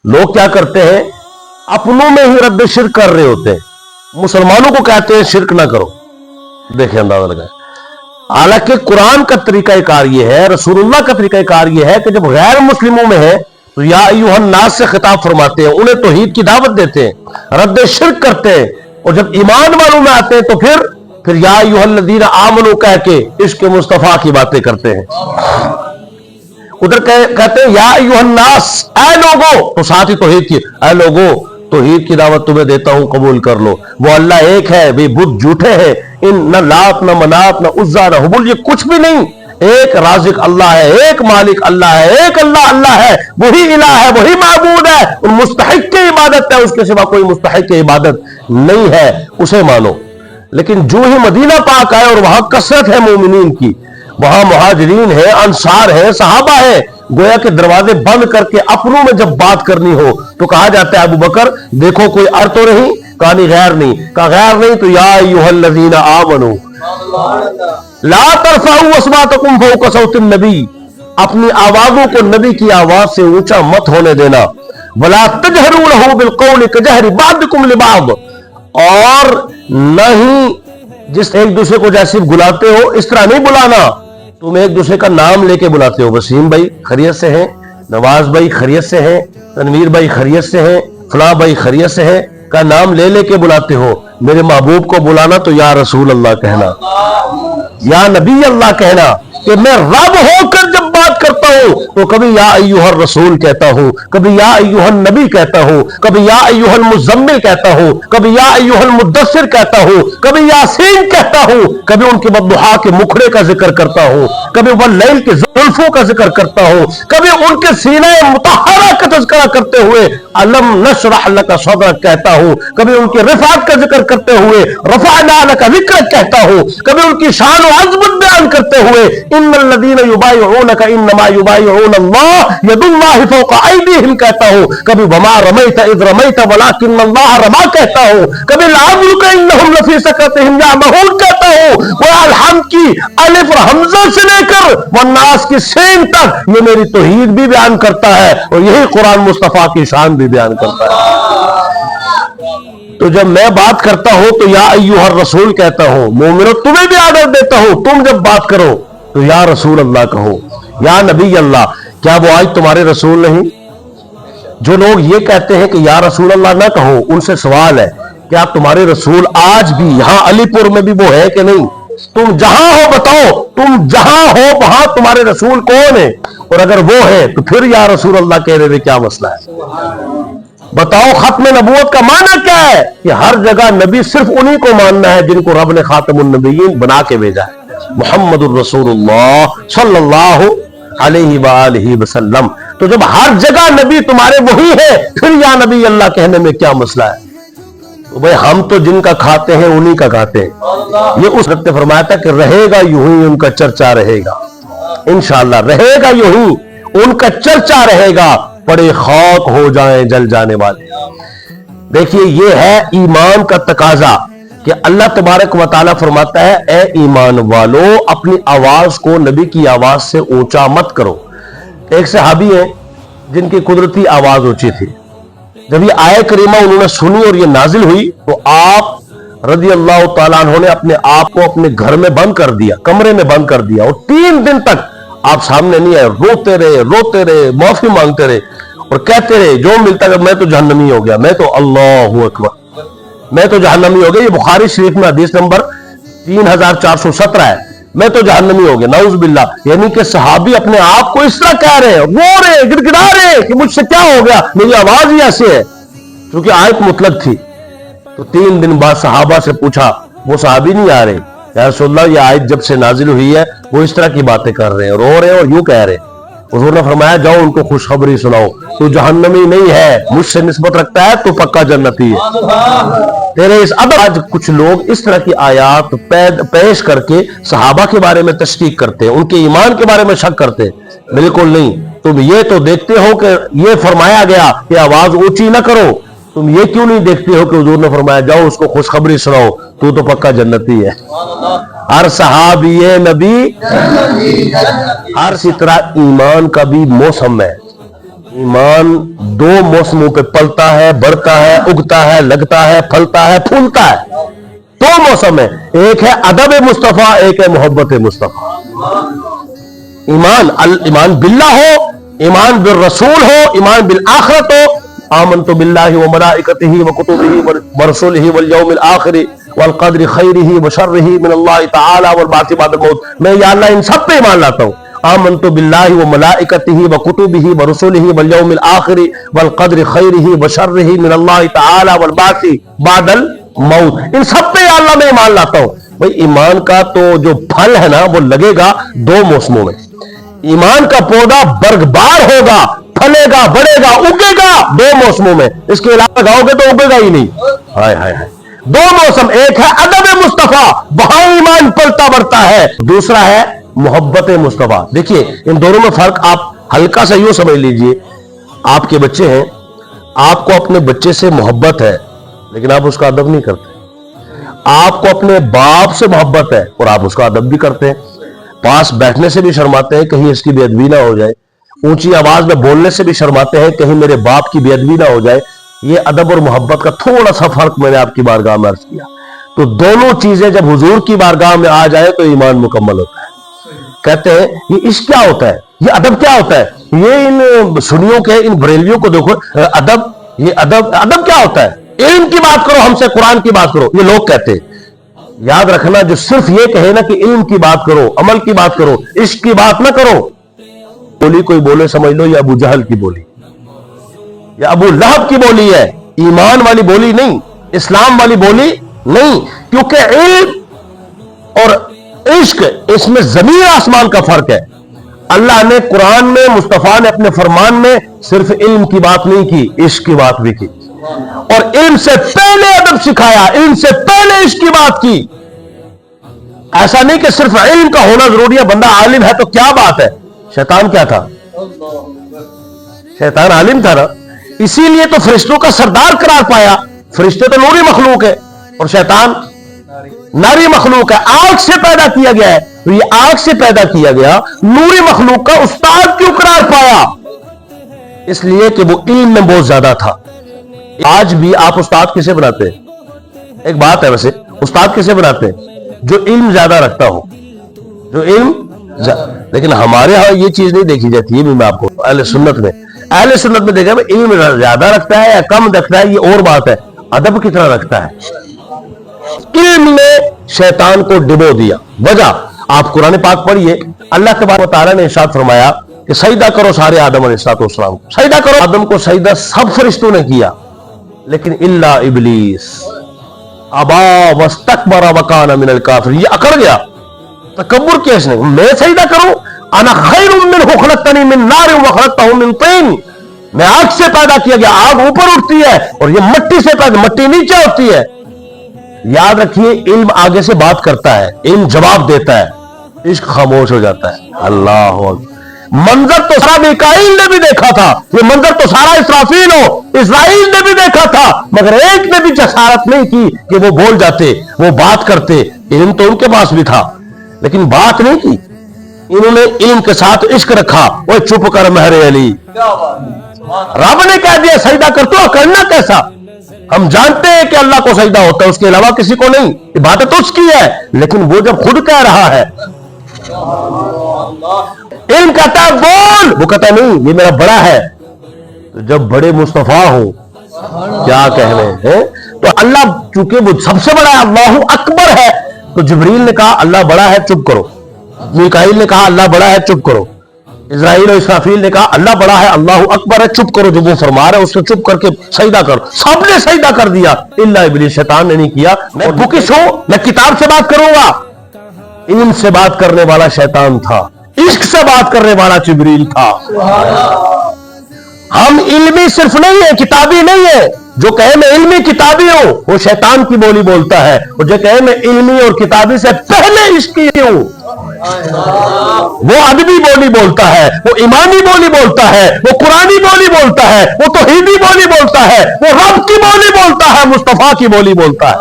लोग क्या करते हैं, अपनों में ही रद्द शिर्क कर रहे होते हैं, मुसलमानों को कहते हैं शिर्क ना करो। देखें, अंदाजा लगाए। हालांकि कुरान का तरीकाकार ये है, रसूलुल्लाह का तरीकाकार ये है कि जब गैर मुस्लिमों में है तो या अय्युहन नास से खिताब फरमाते हैं, उन्हें तौहीद की दावत देते हैं, रद्द शिर्क करते हैं, और जब ईमान वालों में आते हैं तो फिर या अय्युहल्लज़ीना आमनू कह के इश्क मुस्तफा की बातें करते हैं। उधर कहते हैं या अय्युहन नास, ऐ लोगो, तो साथ ही तौहीद की, ऐ लोगो तौहीद की दावत तुम्हें देता हूं, कबूल कर लो। वो अल्लाह एक है, वे बुत झूठे हैं, इन न लात न मनात न उज्जा न हुबुल, ये कुछ भी नहीं, एक राज़िक अल्लाह है, एक मालिक अल्लाह है, एक अल्लाह अल्लाह है, वही इलाह है, वही माबूद है, उन मुस्तहिक की इबादत है, उसके सिवा कोई मुस्तहिक की इबादत नहीं है, उसे मानो। लेकिन जो ही मदीना पाक आए और वहां कसरत है मोमिनीन की, वहां मुहाजिरीन है, अंसार है, सहाबा है, गोया के दरवाजे बंद करके अपनों में जब बात करनी हो तो कहा जाता है अबू बकर देखो कोई अर तो नहीं, कहा नहीं गैर नहीं, कहा गैर नहीं तो या अय्युहल्लज़ीना आमनू ला तरफाऊ अस्वातकुम फौका सौतिन नबी, अपनी आवाजों को नबी की आवाज से ऊंचा मत होने देना, वला तजहरू लहू बिलकौल कजहरी बादकुम लिबाद, और नहीं जिस एक दूसरे को जैसे बुलाते हो इस तरह नहीं बुलाना, तुम एक दूसरे का नाम लेके बुलाते हो, वसीम भाई खैरियत से हैं, नवाज भाई खैरियत से हैं, तनवीर भाई खैरियत से हैं, फला भाई खैरियत से हैं, का नाम ले लेके बुलाते हो। मेरे महबूब को बुलाना तो या रसूल अल्लाह कहना, या नबी अल्लाह कहना, कि मैं रब होकर जब बात करता हूं तो कभी या अय्युहर रसूल कहता हूं, कभी या अय्युहन नबी कहता हूं, कभी या अय्युहल मुज़म्मिल कहता हूं, कभी या अय्युहल मुद्दस्सिर कहता हूं, कभी यासीन कहता हूं, कभी उनके वद्दुहा के मुखड़े का जिक्र करता हूं, कभी वल्लैल के जुल्फों का जिक्र करता हूं, कभी उनके सीने मुतहरा का तज़किरा करते हुए अलम नशरह लका सदरक कहता हूं, कभी उनके रिफ़ात का जिक्र करते हुए रफ़अना लका ज़िक्रक कहता हूं, कभी उनकी शान और अज़मत बयान करते हुए इन्नल्लज़ीना युबाइऊनका इन्नमा युबाइऊनल्लाह यदुल्लाहि फौका अयदीहिम कहता हूं, कभी वमा रमैता इज़ रमैता वलाकिन्नल्लाह रमा कहता हूं, कभी लाअमरुका इन्नहुम लफ़ी सकरतिहिम यामहून कहता हूं। वो अलहम की अलिफ और हमजा से लेकर वन्नास की सीन तक ये मेरी तौहीद भी बयान करता है और यही कुरान मुस्तफा की शान भी बयान करता है। तो जब मैं बात करता हूं तो या अय्युहर रसूल कहता हूं, मोमिनो तुम्हें भी आर्डर देता हूं, तुम जब बात करो तो या रसूल अल्लाह कहो, या नबी अल्लाह। क्या वो आज तुम्हारे रसूल नहीं? जो लोग ये कहते हैं कि या रसूल अल्लाह ना कहो, उनसे सवाल है क्या तुम्हारे रसूल आज भी यहां अलीपुर में भी वो है कि नहीं? तुम जहां हो बताओ, तुम जहां हो वहां तुम्हारे रसूल कौन है? और अगर वो है तो फिर या रसूल अल्लाह कह रहे थे, क्या मसला है? बताओ खत्म नबूवत का माना क्या है? कि हर जगह नबी सिर्फ उन्हीं को मानना है जिनको रब ने खातमुन नबीयीन बना के भेजा है, मुहम्मदुर रसूलुल्लाह सल्लल्लाहु अलैहि वालिहि वसल्लम। तो जब हर जगह नबी तुम्हारे वही है, फिर या नबी अल्लाह कहने में क्या मसला है? तो भाई हम तो जिनका खाते हैं उन्हीं का खाते हैं। ये उस वक्त फरमाया था कि रहेगा यूं ही उनका चर्चा रहेगा, इंशाअल्लाह रहेगा यूं ही उनका चर्चा रहेगा, पड़े खाक हो जाएं जल जाने वाले। देखिए ये है ईमान का तकाजा कि अल्लाह तबारक व तआला फरमाता है ए ईमान वालों अपनी आवाज को नबी की आवाज से ऊंचा मत करो। एक सहाबी है जिनकी कुदरती आवाज ऊंची थी, जब ये आय करीमा उन्होंने सुनी और ये नाजिल हुई तो आप रज़ी अल्लाह तआला अन्हु ने अपने आप को अपने घर में बंद कर दिया, कमरे में बंद कर दिया, और 3 दिन तक आप सामने नहीं आए, रोते रहे, माफी मांगते रहे और कहते रहे जो मिलता है मैं तो जहन्नमी हो गया, मैं तो अल्लाहु अकबर, मैं तो जहन्नमी हो गया। ये बुखारी शरीफ में हदीस नंबर 3417 है, मैं तो जहन्नमी हो गया, नाउज़ बिल्लाह। यानी कि सहाबी अपने आप को इस तरह कह रहे हैं, रो रहे, गिड़गिड़ा रहे कि मुझसे क्या हो गया, मेरी आवाज ही ऐसे है, क्योंकि आयत मुतलक थी। तो 3 दिन बाद सहाबा से पूछा, वो सहाबी नहीं आ रहे, या रसूलल्लाह ये आयत जब से नाजिल हुई है वो इस तरह की बातें कर रहे हैं, रो रहे हैं और यूं कह रहे हैं। हुजूर ने फरमाया जाओ उनको खुशखबरी सुनाओ, तू जहन्नमी नहीं है, मुझसे निस्बत रखता है तो पक्का जन्नती है तेरे इस। अब आज कुछ लोग इस तरह की आयात पेश करके सहाबा के बारे में तशकीक करते हैं, उनके ईमान के बारे में शक करते हैं। बिल्कुल नहीं, तुम ये तो देखते हो कि ये फरमाया गया कि आवाज ऊंची ना करो, तुम ये क्यों नहीं देखते हो कि हुजूर ने फरमाया जाओ उसको खुशखबरी सुनाओ, तू तो पक्का जन्नती है। हर सहाबी नबी हर इसी तरह ईमान का भी मौसम है, ईमान दो मौसमों पे पलता है, बढ़ता है, उगता है, लगता है, फलता है, फूलता है। दो मौसम है, एक है अदब मुस्तफा, एक है मोहब्बत मुस्तफा। ईमान बिल्लाह हो, ईमान बिल रसूल हो, ईमान बिल आखिरत हो। आमनतु बिल्लाहि व मलाइकतिही व कुतुबिही व रसूलिही वल यौमिल आखिर वल क़द्रि खैरिही व शर्रिही मिनल्लाहि तआला वल बाति बअदल मौत। मैं या अल्लाह इन सब पे ईमान लाता हूं। आमनतु बिल्लाहि व मलाइकतिही व कुतुबिही व रसूलिही वल यौमिल आखिर वल क़द्रि खैरिही व शर्रिही मिनल्लाहि तआला वल बाति बअदल मौत। इन सब पे या अल्लाह मैं ईमान लाता हूं। भाई ईमान का तो जो फल है ना वो लगेगा दो मौसमों में। ईमान का पौधा बरगबार होगा, फलेगा, बढ़ेगा, उगेगा दो मौसमों में। इसके अलावा लगाओगे तो उगेगा ही नहीं। हाय हाय हाय। दो मौसम, एक है अदब मुस्तफा, वहां ईमान पलता बढ़ता है। दूसरा है मोहब्बत मुस्तफा। देखिए इन दोनों में फर्क आप हल्का सा यूं समझ लीजिए। आपके बच्चे हैं, आपको अपने बच्चे से मोहब्बत है लेकिन आप उसका अदब नहीं करते। आपको अपने बाप से मोहब्बत है और आप उसका अदब भी करते हैं। पास बैठने से भी शर्माते हैं कहीं इसकी बेअदबी ना हो जाए। ऊंची आवाज में बोलने से भी शर्माते हैं कहीं मेरे बाप की बेअदबी ना हो जाए। ये अदब और मोहब्बत का थोड़ा सा फर्क मैंने आपकी बारगाह में अर्ज किया। तो दोनों चीजें जब हुजूर की बारगाह में आ जाए तो ईमान मुकम्मल होता है। कहते हैं ये इश्क क्या होता है, ये अदब क्या होता है। ये इन सुन्नियों के, इन बरेलियों को देखो, अदब, ये अदब क्या होता है। इल्म की बात करो हमसे, कुरान की बात करो, ये लोग कहते हैं। याद रखना, जो सिर्फ ये कहे ना कि इल्म की बात करो, अमल की बात करो, इश्क की बात ना करो। बोली कोई बोले समझ लो ये अबू जहल की बोली या अबू लहब की बोली है, ईमान वाली बोली नहीं, इस्लाम वाली बोली नहीं। क्योंकि इल्म और इश्क, इसमें जमीन आसमान का फर्क है। अल्लाह ने कुरान में, मुस्तफा ने अपने फरमान में सिर्फ इल्म की बात नहीं की, इश्क की बात भी की। और इल्म से पहले अदब सिखाया, इल्म से पहले इश्क की बात की। ऐसा नहीं कि सिर्फ इल्म का होना जरूरी है, बंदा आलिम है तो क्या बात है। शैतान क्या था, शैतान आलिम था ना, इसीलिए तो फरिश्तों का सरदार करार पाया। फरिश्ते तो नूरी मखलूक है और शैतान नारी मखलूक है, आग से पैदा किया गया है। तो ये आग से पैदा किया गया नूरी मखलूक का उस्ताद क्यों करार पाया, इसलिए कि वो इल्म में बहुत ज्यादा था। आज भी आप उस्ताद किसे बनाते हैं, एक बात है वैसे, उस्ताद किसे बनाते हैं, जो इल्म ज्यादा रखता हो, जो इल्म। लेकिन हमारे यहां ये चीज नहीं देखी जाती है। भी मैं आपको अहले सुन्नत में देखा इल्म ज्यादा रखता है या कम रखता है, ये और बात है। अदब कितना रखता है। इल्म ने शैतान को डिबो दिया। वजह आप कुरान पाक पढ़िए, अल्लाह तबारक व तआला ने इरशाद फरमाया कि सजदा करो सारे आदम अलैहिस्सलाम को, सजदा करो। आदम को सजदा सब फरिश्तों ने किया लेकिन इल्ला इब्लीस अबा वस्तकबरा व कान मिनल काफिरीन, ये अकड़ गया, तकब्बुर किया इसने। मैं सजदा करूं, अना खैरुम मिन्हु खलक़तनी मिन नार व खलक़तहु मिन तीन, मैं आग से पैदा किया गया, आग ऊपर उठती है और ये मट्टी से पैदा, मट्टी नीचे होती है। याद रखिए, इल्म आगे से बात करता है, इल्म जवाब देता है, इश्क खामोश हो जाता है। अल्लाह अकबर। मंजर तो सारा मिकाईल ने भी देखा था, ये मंजर तो सारा इसराफील इस्राइल ने भी देखा था, मगर एक ने भी जसारत नहीं की कि वो बोल जाते, वो बात करते। इल्म तो उनके पास भी था लेकिन बात नहीं की। इन्होंने इल्म के साथ इश्क रखा। वो चुप कर महरे अली, रब ने कह दिया सजदा कर, तो करना कैसा। हम जानते हैं कि अल्लाह को सजदा होता है, उसके अलावा किसी को नहीं, इबादत उसकी है। लेकिन वो जब खुद कह रहा है, इल्म कहता है बोल, वो कहता नहीं ये मेरा बड़ा है। तो जब बड़े मुस्तफा हो क्या कहने हैं। तो अल्लाह चूंकि वो सबसे बड़ा है, अल्लाहु अकबर है, तो जिब्रील ने कहा अल्लाह बड़ा है चुप करो, मिकाईल ने कहा अल्लाह बड़ा है चुप करो, इस्राइल और इसराफील ने कहा अल्लाह बड़ा है, अल्लाहु अकबर है चुप करो, जो वो फरमा रहा है उससे चुप करके सजदा करो। सबने सजदा कर दिया इल्ला इब्लीस, शैतान ने नहीं किया। मैं बुकिश हूं, मैं किताब से बात करूंगा। इल्म से बात करने वाला शैतान था, इश्क से बात करने वाला जिब्रील था। हम इल्मी सिर्फ नहीं है, किताबी नहीं है। जो कहे मैं इल्मी किताबी हूं वो शैतान की बोली बोलता है, और जो कहे मैं इल्मी और किताबी से पहले इश्की हूं वो अदबी बोली बोलता है, वो ईमानी बोली बोलता है, वो कुरानी बोली बोलता है, वो तौहीदी बोली बोलता है, वो रब की बोली बोलता है, मुस्तफा की बोली बोलता है।